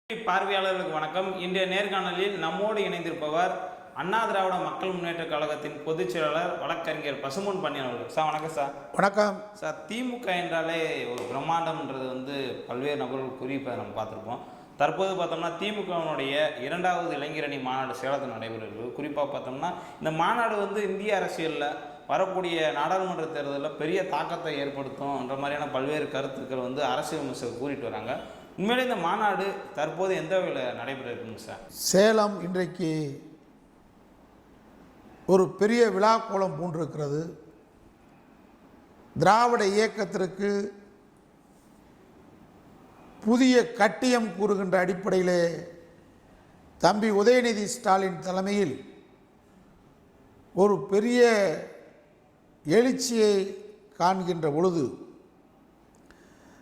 பார்வையாளர்களுக்கு வணக்கம். இன்றைய நேர்காணலில் நம்மோடு இணைந்திருப்பவர் அண்ணா திராவிட மக்கள் முன்னேற்ற கழகத்தின் பொதுச் செயலாளர் வழக்கறிஞர் பசும்பொன் பாண்டியன் அவர்கள். சார் வணக்கம். சார் வணக்கம். சார், திமுக என்றாலே ஒரு பிரம்மாண்டம்ன்றது பல்வேறு நபர்கள் குறிப்பாக நம்ம பார்த்துருப்போம். தற்போது பார்த்தோம்னா திமுகவினுடைய 2வது இளைஞரணி மாநாடு சேலத்தில் நடைபெறுகிறது. குறிப்பாக பார்த்தோம்னா இந்த மாநாடு இந்திய அரசியலில் வரக்கூடிய நாடாளுமன்ற தேர்தலில் பெரிய தாக்கத்தை ஏற்படுத்தும்ன்ற மாதிரியான பல்வேறு கருத்துக்கள் அரசியல் விமர்சகர் கூறிட்டு வராங்க. உண்மையிலே இந்த மாநாடு தற்போது எந்த வகையில் நடைபெறுதுங்க சார்? சேலம் இன்றைக்கு ஒரு பெரிய விழாக்கோலம் பூண்டிருக்கிறது. திராவிட இயக்கத்திற்கு புதிய கட்டியம் கூறுகின்ற அடிப்படையிலே தம்பி உதயநிதி ஸ்டாலின் தலைமையில் ஒரு பெரிய எழுச்சியை காண்கின்ற பொழுது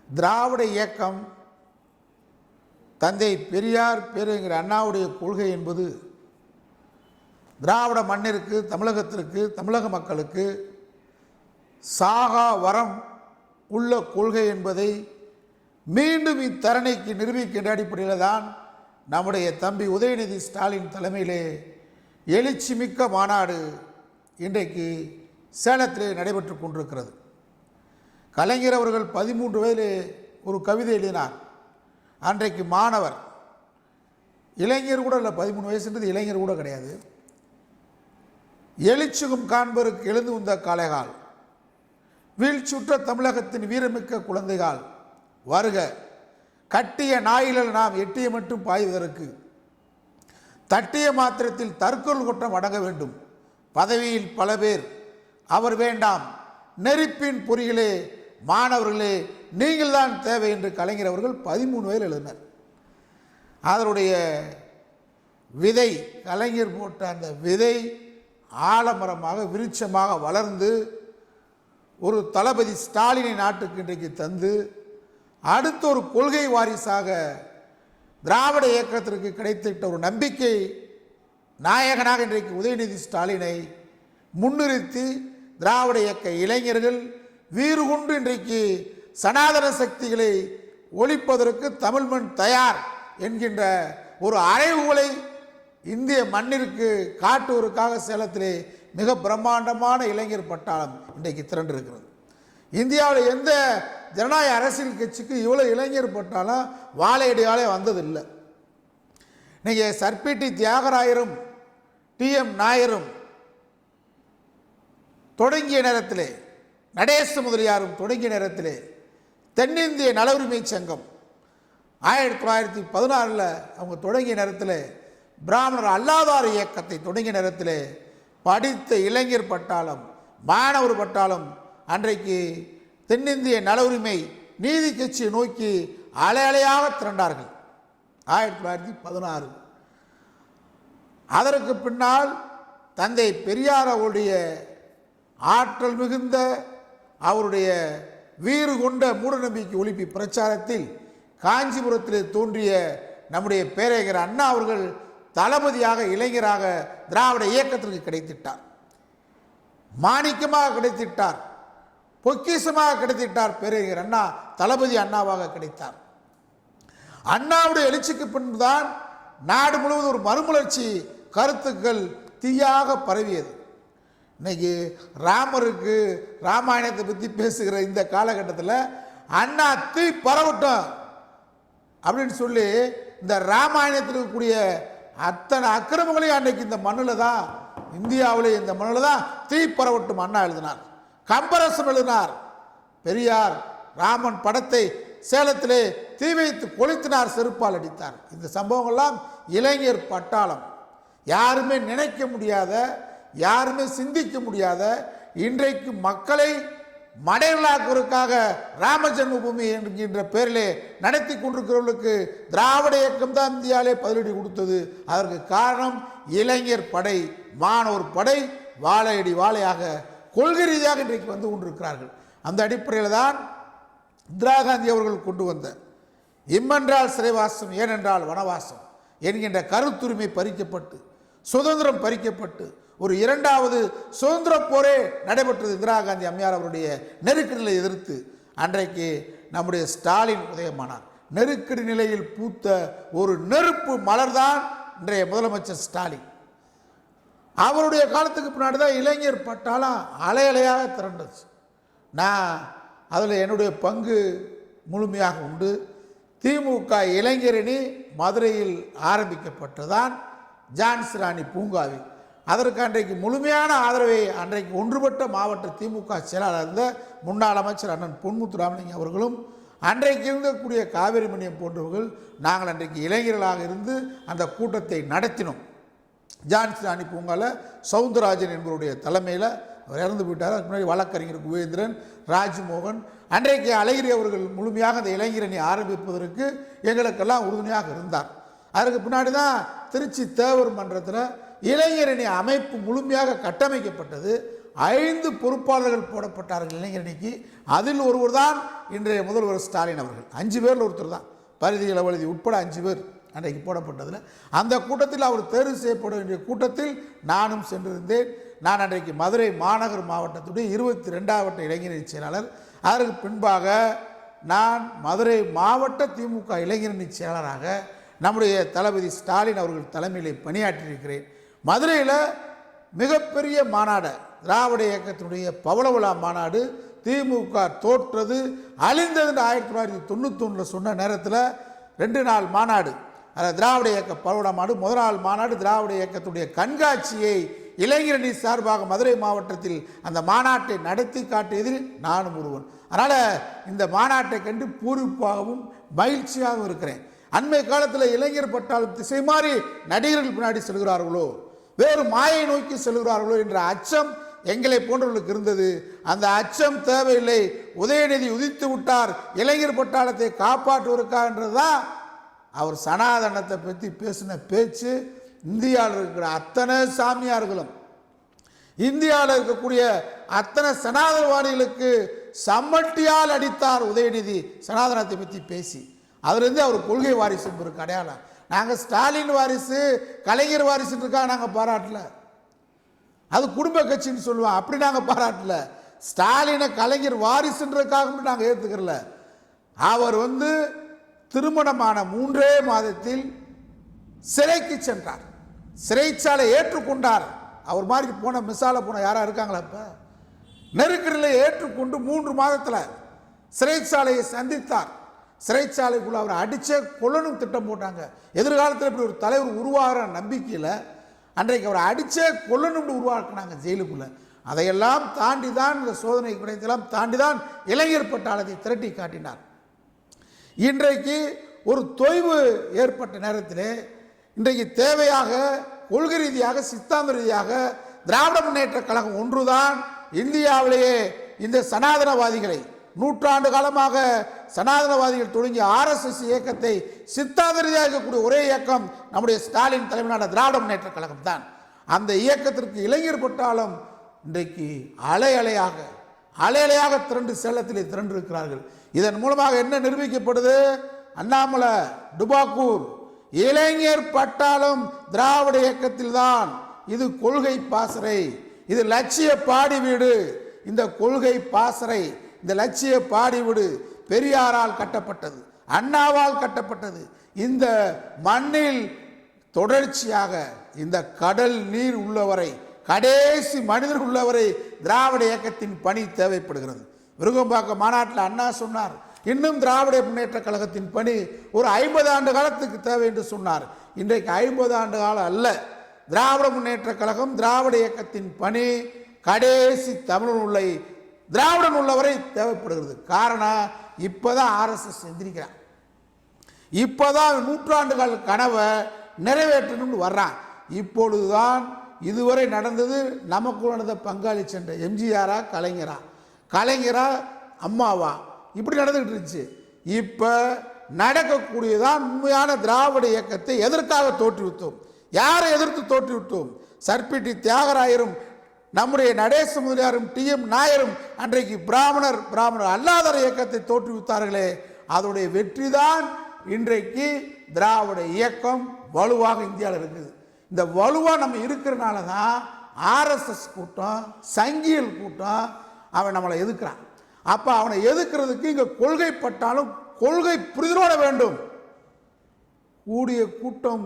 திராவிட இயக்கம் தந்தை பெரியார் பேரறிஞர் அண்ணாவுடைய கொள்கை என்பது திராவிட மண்ணிற்கு, தமிழகத்திற்கு, தமிழக மக்களுக்கு சாகா வரம் உள்ள கொள்கை என்பதை மீண்டும் இத்தரணைக்கு நிரூபிக்கின்ற அடிப்படையில் தான் நம்முடைய தம்பி உதயநிதி ஸ்டாலின் தலைமையிலே எழுச்சி மிக்க மாநாடு இன்றைக்கு சேலத்திலே நடைபெற்று கொண்டிருக்கிறது. கலைஞர் அவர்கள் 13 வயதிலே ஒரு கவிதை எழுதினார். அன்றைக்கு மாணவர், இளைஞர் கூட இல்லை, 13 வயசுன்றது இளைஞர் கூட கிடையாது. எழுச்சுகும் காண்பருக்கு எழுந்து வந்த காளைகால், வீழ்ச்சுற்ற தமிழகத்தின் வீரமிக்க குழந்தைகள் வருக, கட்டிய நாயிலில் நாம் எட்டிய மட்டும் பாய்வதற்கு, தட்டிய மாத்திரத்தில் தற்கொலை குற்றம் அடங்க வேண்டும், பதவியில் பல பேர் அவர் வேண்டாம், நெருப்பின் பொறிகளே மாணவர்களே நீங்கள் தான் தேவை என்று கலைஞர் அவர்கள் 13 வயதில் எழுதினார். அதனுடைய விதை, கலைஞர் போட்ட அந்த விதை ஆலமரமாக விருட்சமாக வளர்ந்து ஒரு தளபதி ஸ்டாலினை நாட்டுக்கு இன்றைக்கு தந்து அடுத்த ஒரு கொள்கை வாரிசாக திராவிட இயக்கத்திற்கு கிடைத்திட்ட ஒரு நம்பிக்கை நாயகனாக இன்றைக்கு உதயநிதி ஸ்டாலினை முன்னிறுத்தி திராவிட இயக்க இளைஞர்கள் வீறு கொண்டு இன்றைக்கு சனாதன சக்திகளை ஒழிப்பதற்கு தமிழ் மண் தயார் என்கின்ற ஒரு அறைகூலை இந்திய மண்ணிற்கு காட்டுவதற்காக சேலத்திலே மிக பிரம்மாண்டமான இளைஞர் பட்டாளம் இன்றைக்கு திரண்டிருக்கிறது. இந்தியாவில் எந்த ஜனநாயக அரசியல் கட்சிக்கு இவ்வளோ இளைஞர் பட்டாளம் வாழையடியாலே வந்ததில்லை. இன்றைக்கி சர்பிடி தியாகராயரும் டிஎம் நாயரும் தொடங்கிய நேரத்திலே, நடேச முதலியாரும் தொடங்கிய நேரத்திலே, தென்னிந்திய நல உரிமை சங்கம் 1916 அவங்க தொடங்கிய நேரத்தில், பிராமணர் அல்லாதார் இயக்கத்தை தொடங்கிய நேரத்தில் படித்த இளைஞர் பட்டாளம், மாணவர் பட்டாளம் அன்றைக்கு தென்னிந்திய நல உரிமை நீதி கட்சியை நோக்கி அலையலையாக திரண்டார்கள் 1916. அதற்கு பின்னால் தந்தை பெரியார் அவருடைய ஆற்றல் மிகுந்த அவருடைய வீறு கொண்ட மூடநம்பிக்கை ஒழிப்பு பிரச்சாரத்தில் காஞ்சிபுரத்திலே தோன்றிய நம்முடைய பேரறிஞர் அண்ணா அவர்கள் தளபதியாக இளைஞராக திராவிட இயக்கத்திற்கு கிடைத்திட்டார். மாணிக்கமாக கிடைத்திட்டார், பொக்கிஷமாக கிடைத்திட்டார். பேரறிஞர் அண்ணா தளபதி அண்ணாவாக கிடைத்தார். அண்ணாவுடைய எழுச்சிக்கு பின்புதான் நாடு முழுவதும் ஒரு மறுமலர்ச்சி கருத்துக்கள் தீயாக பரவியது. இன்னைக்கு ராமருக்கு ராமாயணத்தை பற்றி பேசுகிற இந்த காலகட்டத்தில் அண்ணா தீ பரவட்டும் அப்படின்னு சொல்லி இந்த ராமாயணத்தில் இருக்கக்கூடிய அத்தனை அக்கிரமங்களையும் அன்னைக்கு இந்த மண்ணில் தான், இந்தியாவிலே இந்த மண்ணில் தான் தீ பரவட்டும் அண்ணா எழுதினார். கம்பரசம் எழுதினார். பெரியார் ராமன் படத்தை சேலத்திலே தீ வைத்து கொளுத்தினார், செருப்பால் அடித்தார். இந்த சம்பவங்கள்லாம் இளைஞர் பட்டாளம். யாருமே நினைக்க முடியாத, யாருமே சிந்திக்க முடியாத, இன்றைக்கு மக்களை மடைகளாக்குவதற்காக ராம ஜென்மபூமி என்கின்ற பெயரிலே நடத்தி கொண்டிருக்கிறவர்களுக்கு திராவிட இயக்கம் தான் இந்தியாவிலே பதிலடி கொடுத்தது. அதற்கு காரணம் இளைஞர் படை, மாணவர் படை வாழையடி வாழையாக கொள்கை ரீதியாக இன்றைக்கு வந்து கொண்டிருக்கிறார்கள். அந்த அடிப்படையில் தான் இந்திரா காந்தி அவர்கள் கொண்டு வந்த இம்மென்றால் சிறைவாசம் ஏனென்றால் வனவாசம் என்கின்ற கருத்துரிமை பறிக்கப்பட்டு, சுதந்திரம் பறிக்கப்பட்டு, ஒரு 2வது சுதந்திர போரே நடைபெற்றது. இந்திரா காந்தி அம்மையார் அவருடைய நெருக்கடிகளை எதிர்த்து அன்றைக்கு நம்முடைய ஸ்டாலின் உதயமானார். நெருக்கடி நிலையில் பூத்த ஒரு நெருப்பு மலர்தான் இன்றைய முதலமைச்சர் ஸ்டாலின். அவருடைய காலத்துக்கு பின்னாடி தான் இளைஞர் பட்டாளம் அலை அலையாக திரண்டுச்சு. நான் அதில் என்னுடைய பங்கு முழுமையாக உண்டு. திமுக இளைஞரணி மதுரையில் ஆரம்பிக்கப்பட்டதான் ஜான்சி ராணி பூங்காவில். அதற்கு அன்றைக்கு முழுமையான ஆதரவை அன்றைக்கு ஒன்றுபட்ட மாவட்ட திமுக செயலாளர் இருந்த முன்னாள் அமைச்சர் அண்ணன் பொன்முத்து ராமலிங்கம் அவர்களும் அன்றைக்கு இருக்கக்கூடிய காவேரி மணியம் போன்றவர்கள் நாங்கள் அன்றைக்கு இளைஞர்களாக இருந்து அந்த கூட்டத்தை நடத்தினோம். ஜான்சி ராணி பூங்காவில் சவுந்தரராஜன் என்பவருடைய தலைமையில் அவர் இறந்து போயிட்டார். அதுக்கு முன்னாடி வழக்கறிஞர் குவேந்திரன், ராஜ்மோகன், அன்றைக்கு அழகிரி அவர்கள் முழுமையாக அந்த இளைஞரணி ஆரம்பிப்பதற்கு எங்களுக்கெல்லாம் உறுதுணையாக இருந்தார். அதற்கு பின்னாடி தான் திருச்சி தேவர் மன்றத்தில் இளைஞரணி அமைப்பு முழுமையாக கட்டமைக்கப்பட்டது. 5 பொறுப்பாளர்கள் போடப்பட்டார்கள் இளைஞரணிக்கு. அதில் ஒருவர் தான் இன்றைய முதல்வர் ஸ்டாலின் அவர்கள். 5 பேரில் ஒருத்தர் தான். பரிதி இளவழுதி உட்பட 5 பேர் அன்றைக்கு போடப்பட்டதில் அந்த கூட்டத்தில் அவர் தேர்வு செய்யப்பட வேண்டிய கூட்டத்தில் நானும் சென்றிருந்தேன். நான் அன்றைக்கு மதுரை மாநகர் மாவட்டத்துடைய 22வது இளைஞரணி செயலாளர். அதற்கு பின்பாக நான் மதுரை மாவட்ட திமுக இளைஞரணி செயலாளராக நம்முடைய தளபதி ஸ்டாலின் அவர்கள் தலைமையிலே பணியாற்றியிருக்கிறேன். மதுரையில் மிகப்பெரிய மாநாடு, திராவிட இயக்கத்தினுடைய பவள விழா மாநாடு, திமுக தோற்றது அழிந்தது 1991 சொன்ன நேரத்தில் 2 நாள் மாநாடு, அதில் திராவிட இயக்க பவள மாநாடு, முதல் நாள் மாநாடு திராவிட இயக்கத்துடைய கண்காட்சியை இளைஞரணி சார்பாக மதுரை மாவட்டத்தில் அந்த மாநாட்டை நடத்தி காட்டியதில் நானும் ஒருவன். அதனால் இந்த மாநாட்டை கண்டு பூரிப்பாகவும் மகிழ்ச்சியாகவும் இருக்கிறேன். அண்மை காலத்தில் இளைஞர் பட்டாளம் திசை மாறி நடிகர்கள் பின்னாடி செல்கிறார்களோ, வேறு மாயை நோக்கி செல்கிறார்களோ என்ற அச்சம் எங்களை போன்றவர்களுக்கு இருந்தது. அந்த அச்சம் தேவையில்லை. உதயநிதி உதித்து விட்டார், இளைஞர் பட்டாளத்தை காப்பாற்றுவதற்காக என்றதுதான் அவர் சனாதனத்தை பற்றி பேசின பேச்சு. இந்தியாவில் இருக்கிற அத்தனை சாமியார்களும், இந்தியாவில் இருக்கக்கூடிய அத்தனை சனாதனவாதிகளுக்கு சம்மட்டியால் அடித்தார் உதயநிதி சனாதனத்தை பற்றி பேசி. அதுலேருந்து அவர் கொள்கை வாரிசு என்பதற்கு அடையாளம். நாங்கள் ஸ்டாலின் வாரிசு, கலைஞர் வாரிசுன்றதுக்காக நாங்கள் பாராட்டல. அது குடும்ப கட்சின்னு சொல்லுவோம், அப்படி நாங்கள் பாராட்டல. ஸ்டாலினை கலைஞர் வாரிசுன்றதுக்காக நாங்கள் ஏற்றுக்கிறல. அவர் திருமணமான 3 மாதத்தில் சிறைக்கு சென்றார், சிறைச்சாலை ஏற்றுக்கொண்டார். அவர் மாதிரி போன மிசால போன யாராக இருக்காங்களா? இப்போ நெருக்கடியில் ஏற்றுக்கொண்டு 3 மாதத்தில் சிறைச்சாலையை சந்தித்தார். சிறைச்சாலைக்குள்ள அவரை அடிச்சே கொல்லணும் திட்டம் போட்டாங்க. எதிர்காலத்தில் இப்படி ஒரு தலைவர் உருவாகிற நம்பிக்கையில் அன்றைக்கு அவரை அடிச்சே கொல்லணும்னு உருவாக்கினாங்க ஜெயிலுக்குள்ள. அதையெல்லாம் தாண்டி தான் இந்த சோதனை கிடைத்தெல்லாம் தாண்டி தான் இளைஞர் பட்டாளத்தை திரட்டி காட்டினார். இன்றைக்கு ஒரு தொய்வு ஏற்பட்ட நேரத்தில் இன்றைக்கு தேவையாக கொள்கை ரீதியாக சித்தாந்த ரீதியாக திராவிட முன்னேற்ற கழகம் ஒன்றுதான் இந்தியாவிலேயே இந்த சனாதனவாதிகளை 100 ஆண்டு காலமாக சனாதனவாதிகள் தொடங்கிய RSS இயக்கத்தை சித்தாந்த ரீதியாக இருக்கக்கூடிய ஒரே இயக்கம் நம்முடைய ஸ்டாலின் தலைமையிலான திராவிட முன்னேற்ற கழகம் தான். அந்த இயக்கத்திற்கு இளைஞர் பட்டாளம் இன்றைக்கு அலை அலையாக திரண்டு சேலத்திலே திரண்டு இருக்கிறார்கள். இதன் மூலமாக என்ன நிரூபிக்கப்படுது? அண்ணாமலை, டுபாக்கூர், இளைஞர் பட்டாளம் திராவிட இயக்கத்தில் தான். இது கொள்கை பாசறை, இது லட்சிய பாடி வீடு. இந்த கொள்கை பாசறை, இந்த லட்சிய பாடி வீடு பெரியாரால் கட்டப்பட்டது, அண்ணாவால் கட்டப்பட்டது. இந்த மண்ணில் தொடர்ச்சியாக இந்த கடல் நீர் உள்ளவரை, கடைசி மனிதர் உள்ளவரை திராவிட இயக்கத்தின் பணி தேவைப்படுகிறது. விருகம்பாக்கம் மாநாட்டில் அண்ணா சொன்னார், இன்னும் திராவிட முன்னேற்ற கழகத்தின் பணி ஒரு 50 ஆண்டு காலத்துக்கு தேவை என்று சொன்னார். இன்றைக்கு 50 ஆண்டு காலம் அல்ல, திராவிட முன்னேற்ற கழகம் திராவிட இயக்கத்தின் பணி கடைசி தமிழன் உள்ள திராவிடன் உள்ளவரை தேவைப்படுகிறது. காரணம், இப்போதான் RSS எந்திரிக்கிறான், இப்போதான் 100 ஆண்டுகள் கனவை நிறைவேற்றணும்னு வர்றான். இப்பொழுதுதான் இதுவரை நடந்தது நமக்குள்ள பங்காளி சண்டை. எம்ஜிஆரா கலைஞரா அம்மாவா, இப்படி நடந்துகிட்டு இருந்துச்சு. இப்போ நடக்கக்கூடியதான் உண்மையான திராவிட இயக்கத்தை எதற்காக தோற்றுவித்தோம், யாரை எதிர்த்து தோற்றுவித்தோம்? சர்பிட்டி தியாகராயரும் நம்முடைய நடேச முதலியாரும் TM நாயரும் அன்றைக்கு பிராமணர் அல்லாத இயக்கத்தை தோற்றுவித்தார்களே, அதோடைய வெற்றி தான் இன்றைக்கு திராவிட இயக்கம் வலுவாக இந்தியாவில் இருக்குது. இந்த வலுவாக நம்ம இருக்கிறனால தான் RSS கூட்டம், சங்கியல் கூட்டம் அவன் நம்மளை எதிர்க்கிறான். அப்போ அவனை எதிர்க்கிறதுக்கு இங்கே கொள்கைப்பட்டாலும் கொள்கை புரிதலோட வேண்டும். கூடிய கூட்டம்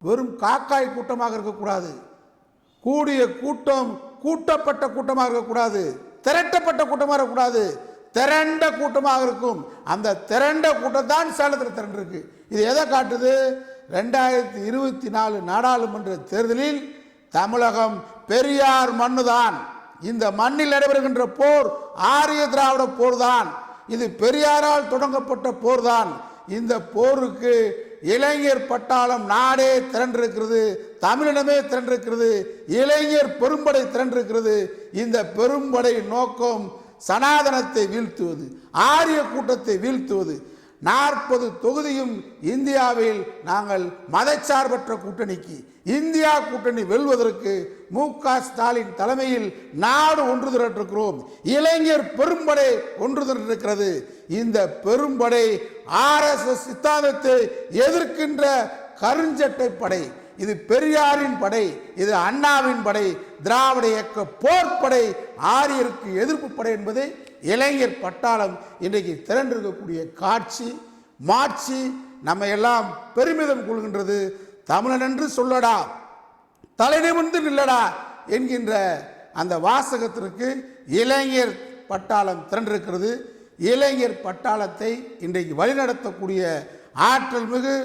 வெறும் காக்காய் கூட்டமாக இருக்கக்கூடாது. கூடிய கூட்டம் கூட்டப்பட்ட கூட்டமாக இருக்கக்கூடாது. திரட்டப்பட்ட கூட்டமாக இருக்கக்கூடாது. திரண்ட கூட்டமாக இருக்கும். அந்த திரண்ட கூட்டம் தான் சேலத்தில் திரண்டிருக்கு. இது எதை காட்டுது? 2024 நாடாளுமன்ற தேர்தலில் தமிழகம் பெரியார் மண்ணுதான். இந்த மண்ணில் நடைபெறுகின்ற போர் ஆரிய திராவிட போர் தான். இது பெரியாரால் தொடங்கப்பட்ட போர் தான். இந்த போருக்கு இளைஞர் பட்டாளம் நாடே திரண்டிருக்கிறது. தமிழினமே திரண்டிருக்கிறது. இளைஞர் பெரும்படை திரண்டிருக்கிறது. இந்த பெரும்படை நோக்கம் சனாதனத்தை வீழ்த்துவது, ஆரிய கூட்டத்தை வீழ்த்துவது. 40 தொகுதியும் இந்தியாவில் நாங்கள் மதச்சார்பற்ற கூட்டணிக்கு, இந்தியா கூட்டணி வெல்வதற்கு மு.க. ஸ்டாலின் தலைமையில் நாடு ஒன்று திரட்டிருக்கிறோம். இளைஞர் பெரும்படை ஒன்று திரட்டிருக்கிறது. இந்த பெரும்படை RSS சித்தாந்தத்தை எதிர்க்கின்ற கருஞ்சட்டை படை. இது பெரியாரின் படை, இது அண்ணாவின் படை, திராவிட இயக்க போர்ப்படை, ஆரியருக்கு எதிர்ப்பு படை என்பதை இளைஞர் பட்டாளம் இன்றைக்கு திரண்டிருக்கக்கூடிய காட்சி மாட்சி நம்ம எல்லாம் பெருமிதம் கொள்கின்றது. தமிழன் என்று சொல்லடா, தலை நிமிர்ந்து நில்லடா என்கின்ற அந்த வாசகத்திற்கு இளைஞர் பட்டாளம் திரண்டிருக்கிறது. இளைஞர் பட்டாளத்தை இன்றைக்கு வழிநடத்தக்கூடிய ஆற்றல் மிகு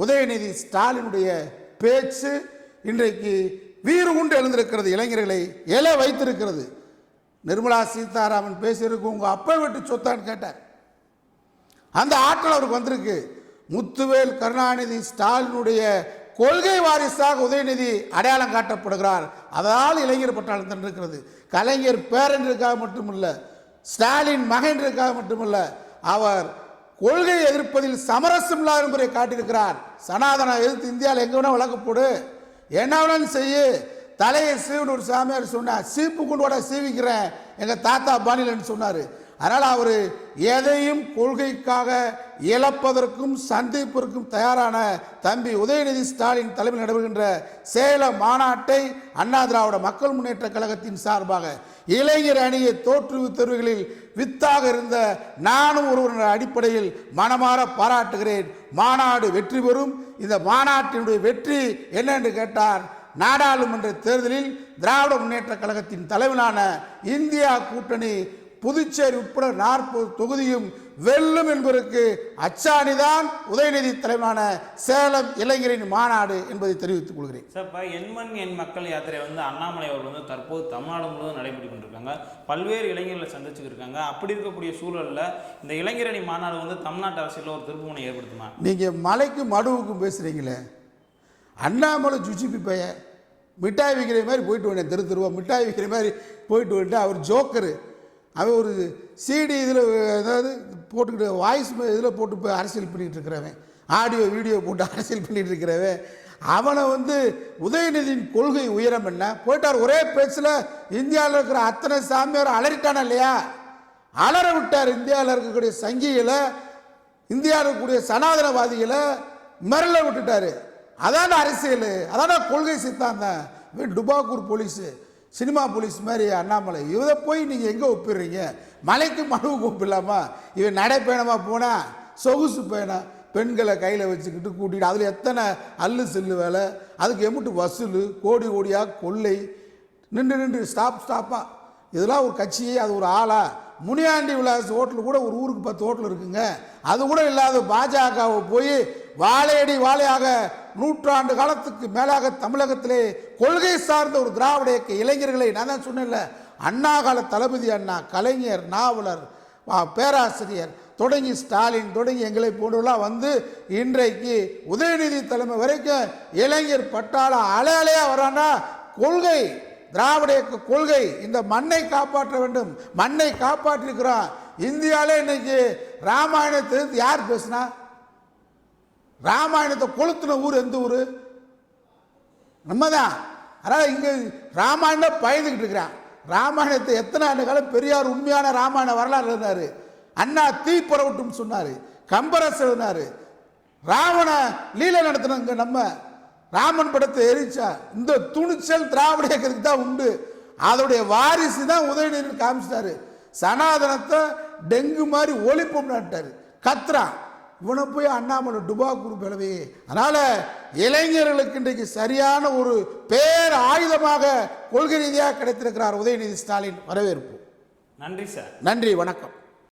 உதயநிதி ஸ்டாலினுடைய பேச்சு இன்றைக்கு வீறு கொண்டு எழுந்திருக்கிறது. இளைஞர்களை எழ வைத்திருக்கிறது. நிர்மலா சீதாராமன் பேசியிருக்கு, உங்க அப்பா வீட்டு சொத்தான்னு கேட்டார். அந்த ஆற்றல் அவருக்கு வந்திருக்கு. முத்துவேல் கருணாநிதி ஸ்டாலினுடைய கொள்கை வாரிசாக உதயநிதி அடையாளம் காட்டப்படுகிறார். அதனால் இளைஞர் பட்டாளம் தந்திருக்கிறது. கலைஞர் பேரன்றிற்காக மட்டுமல்ல, ஸ்டாலின் மகன்றிற்காக மட்டுமல்ல, அவர் கொள்கை எதிர்ப்பதில் சமரசம் இல்லாத முறை காட்டியிருக்கிறார். சனாதன எதிர்த்து இந்தியாவில் எங்க வேணா வழக்கு போடு, என்ன வேணாலும் செய்யு, தலையை சீவுன்னு ஒரு சாமியார் சொன்னார். சீப்பு கொண்டு வட சீவிக்கிறேன் எங்க தாத்தா பாணிலன்னு சொன்னார். அதனால் அவர் எதையும் கொள்கைக்காக இழப்பதற்கும் சந்திப்பிற்கும் தயாரான தம்பி உதயநிதி ஸ்டாலின் தலைமையில் நடைபெறுகின்ற சேலம் மாநாட்டை அண்ணா திராவிட மக்கள் முன்னேற்ற கழகத்தின் சார்பாக இளைஞர் அணியை தோற்றுவித்தவர்களில் வித்தாக இருந்த நானும் ஒருவர் அடிப்படையில் மனமாற பாராட்டுகிறேன். மாநாடு வெற்றி பெறும். இந்த மாநாட்டினுடைய வெற்றி என்ன என்று கேட்டார், நாடாளுமன்ற தேர்தலில் திராவிட முன்னேற்ற கழகத்தின் தலைவனான இந்தியா கூட்டணி புதுச்சேரி உட்பட 40 தொகுதியும் வெல்லும் என்பதற்கு அச்சாணிதான் உதயநிதி தலைமையிலான சேலம் இளைஞரின் மாநாடு என்பதை தெரிவித்துக் கொள்கிறேன். சார், என் மண் என் மக்கள் யாத்திரை அண்ணாமலை அவர்கள் தற்போது தமிழ்நாடு முழுவதும் நடைபெற்று கொண்டிருக்காங்க. பல்வேறு இளைஞர்களை சந்திச்சுட்டு இருக்காங்க. அப்படி இருக்கக்கூடிய சூழலில் இந்த இளைஞரணி மாநாடு தமிழ்நாட்டு அரசியலில் ஒரு திருப்புமுனை ஏற்படுத்துமா? நீங்கள் மலைக்கும் மடுவுக்கும் பேசுகிறீங்களே, அண்ணாமலை ஜுஜிபி பைய மிட்டாய் விற்கிற மாதிரி போயிட்டு வந்தேன், தெரு தெருவா மிட்டாய் விற்கிற மாதிரி போயிட்டு வந்துட்டு, அவர் ஜோக்கரு, அவன் ஒரு சிடி இதில் ஏதாவது போட்டுக்கிட்டு வாய்ஸ் இதில் போட்டு போய் அரசியல் பண்ணிகிட்டு இருக்கிறவன், ஆடியோ வீடியோ போட்டு அரசியல் பண்ணிகிட்டு இருக்கிறவன், அவனை உதயநிதியின் கொள்கை உயரம் என்ன போயிட்டார். ஒரே பேச்சில் இந்தியாவில் இருக்கிற அத்தனை சாமியார் அலறிட்டானா இல்லையா? அலற விட்டார். இந்தியாவில் இருக்கக்கூடிய சங்கிகளை, இந்தியாவில் இருக்கக்கூடிய சனாதனவாதிகளை மிரள விட்டுட்டாரு. அதான அரசியல், அதான கொள்கை சித்தாந்தம். டுபாக்கூர் போலீஸு, சினிமா போலீஸ் மாதிரி அண்ணாமலை, இதை போய் நீங்கள் எங்கே ஒப்பிடுறீங்க? மலைக்கு மனுவுக்கு ஒப்பிடலாமா? இவன் நடைப்பயணமாக போனால் சொகுசு பயணம், பெண்களை கையில் வச்சுக்கிட்டு கூட்டிகிட்டு, அதில் எத்தனை அல்லு செல்லு வேலை, அதுக்கு எம்பிட்டு வசூல், கோடி கோடியாக கொள்ளை, நின்று ஸ்டாப்பாக. இதெல்லாம் ஒரு கட்சியே, அது ஒரு ஆளா? முனியாண்டி விலாஸ் ஹோட்டல் கூட ஒரு ஊருக்கு 10 ஹோட்டல் இருக்குங்க. அது கூட இல்லாத பாஜகவை போய் வாழையடி வாழையாக 100 ஆண்டு காலத்துக்கு மேலாக தமிழகத்திலே கொள்கை சார்ந்த ஒரு திராவிட இயக்க இளைஞர்களை, நான் தான் சொன்னேன்ல, அண்ணா கால தளபதி அண்ணா, கலைஞர், நாவலர், பேராசிரியர் தொடங்கி ஸ்டாலின் தொடங்கி எங்களை போன்றவெல்லாம் இன்றைக்கு உதயநிதி தலைமை வரைக்கும் இளைஞர் பட்டாளம் அலை அலையாக வரான்னா கொள்கை, திராவிட இயக்க கொள்கை. இந்த மண்ணை காப்பாற்ற வேண்டும். மண்ணை காப்பாற்றிருக்கிறோம். இந்தியாவிலே இன்னைக்கு ராமாயணத்தை யார் பேசினா? ராமாயணத்தை கொளுத்துன ஊர் எந்த ஊர்? நம்ம தான். அதனால் இங்கே ராமாயணம் பயந்துக்கிட்டு இருக்கிறான். ராமாயணத்தை எத்தனை ஆண்டு காலம் பெரியார் உண்மையான ராமாயண வரலாறு இருந்தார். அண்ணா தீப்பரவட்டும் சொன்னார், கம்பரசு சொன்னார், ராவண லீலை நடத்தினங்க. நம்ம ராமன் படத்தை எரிச்சா இந்த துணிச்சல் திராவிட இயக்கத்துக்கு தான் உண்டு. அதோடைய வாரிசு தான் உதயநிதி காமிச்சிட்டாரு. சனாதனத்தை டெங்கு மாதிரி ஒழிப்போம்னாட்டாரு. கத்துறான். இவனை போய் அண்ணாமலை டுபா குரூப் அளவே. அதனால் இளைஞர்களுக்கு இன்றைக்கு சரியான ஒரு பேர் ஆயுதமாக கொள்கை ரீதியாக கிடைத்திருக்கிறார் உதயநிதி ஸ்டாலின். வரவேற்பு. நன்றி சார். நன்றி, வணக்கம்.